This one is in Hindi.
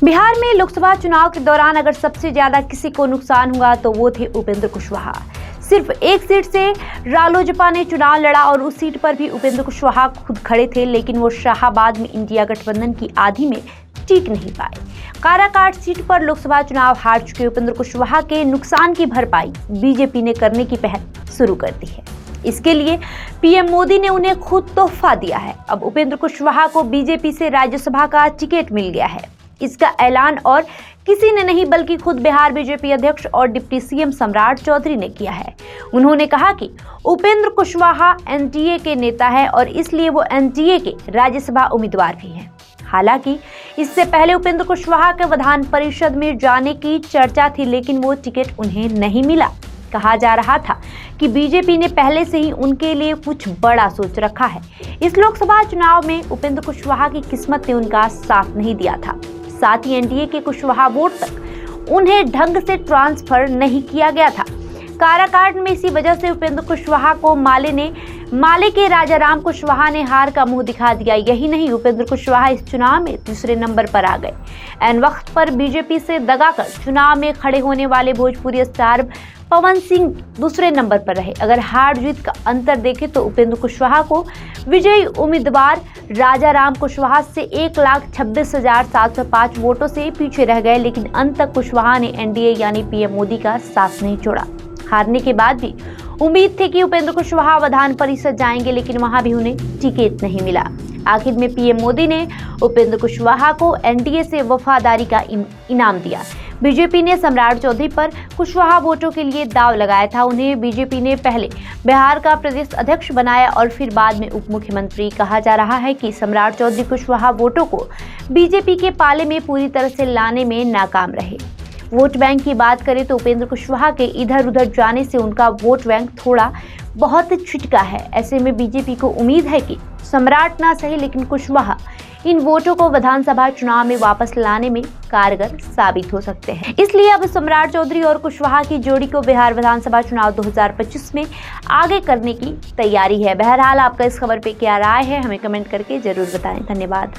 बिहार में लोकसभा चुनाव के दौरान अगर सबसे ज्यादा किसी को नुकसान हुआ तो वो थे उपेंद्र कुशवाहा। सिर्फ एक सीट से रालोजपा ने चुनाव लड़ा और उस सीट पर भी उपेंद्र कुशवाहा खुद खड़े थे, लेकिन वो शाहाबाद में इंडिया गठबंधन की आधी में टिक नहीं पाए। काराकाट सीट पर लोकसभा चुनाव हार चुके उपेंद्र कुशवाहा के नुकसान की भरपाई बीजेपी ने करने की पहल शुरू कर दी है। इसके लिए पीएम मोदी ने उन्हें खुद तोहफा दिया है। अब उपेंद्र कुशवाहा को बीजेपी से राज्यसभा का टिकट मिल गया है। इसका ऐलान और किसी ने नहीं बल्कि खुद बिहार बीजेपी अध्यक्ष और डिप्टी सीएम सम्राट चौधरी ने किया है। उन्होंने कहा कि उपेंद्र कुशवाहा एनडीए के नेता है और इसलिए वो एनडीए के राज्यसभा उम्मीदवार भी हैं। हालांकि इससे पहले उपेंद्र कुशवाहा के विधान परिषद में जाने की चर्चा थी, लेकिन वो टिकट उन्हें नहीं मिला। कहा जा रहा था कि बीजेपी ने पहले से ही उनके लिए कुछ बड़ा सोच रखा है। इस लोकसभा चुनाव में उपेंद्र कुशवाहा की किस्मत ने उनका साथ नहीं दिया था। साथ ही एनडीए के कुशवाहा वोट तक उन्हें ढंग से ट्रांसफर नहीं किया गया था। काराकाट में इसी वजह से उपेंद्र कुशवाहा को माले के राजाराम कुशवाहा ने हार का मुंह दिखा दिया। यही नहीं, उपेंद्र कुशवाहा इस चुनाव में तीसरे नंबर पर आ गए। ऐन वक्त पर बीजेपी से दगाकर चुनाव में खड़े होने वाले भोजपुरी स्टार पवन सिंह दूसरे नंबर पर रहे। अगर हार जीत का अंतर देखें तो उपेंद्र कुशवाहा को विजयी उम्मीदवार राजाराम कुशवाहा से 1,26,705 वोटों से पीछे रह गए, लेकिन अंत तक कुशवाहा ने एनडीए यानी पीएम मोदी का साथ नहीं छोड़ा। हारने के बाद भी उम्मीद थी कि उपेंद्र कुशवाहा विधान परिषद जाएंगे, लेकिन वहां भी उन्हें टिकट नहीं मिला। आखिर में पीएम मोदी ने उपेंद्र कुशवाहा को एनडीए से वफादारी का इनाम दिया। बीजेपी ने सम्राट चौधरी पर कुशवाहा वोटों के लिए दांव लगाया था। उन्हें बीजेपी ने पहले बिहार का प्रदेश अध्यक्ष बनाया और फिर बाद में उप मुख्यमंत्री। कहा जा रहा है कि सम्राट चौधरी कुशवाहा वोटों को बीजेपी के पाले में पूरी तरह से लाने में नाकाम रहे। वोट बैंक की बात करें तो उपेंद्र कुशवाहा के इधर उधर जाने से उनका वोट बैंक थोड़ा बहुत छिटका है। ऐसे में बीजेपी को उम्मीद है कि सम्राट ना सही लेकिन कुशवाहा इन वोटों को विधानसभा चुनाव में वापस लाने में कारगर साबित हो सकते हैं। इसलिए अब सम्राट चौधरी और कुशवाहा की जोड़ी को बिहार विधानसभा चुनाव 2025 में आगे करने की तैयारी है। बहरहाल आपका इस खबर पे क्या राय है, हमें कमेंट करके जरूर बताएं। धन्यवाद।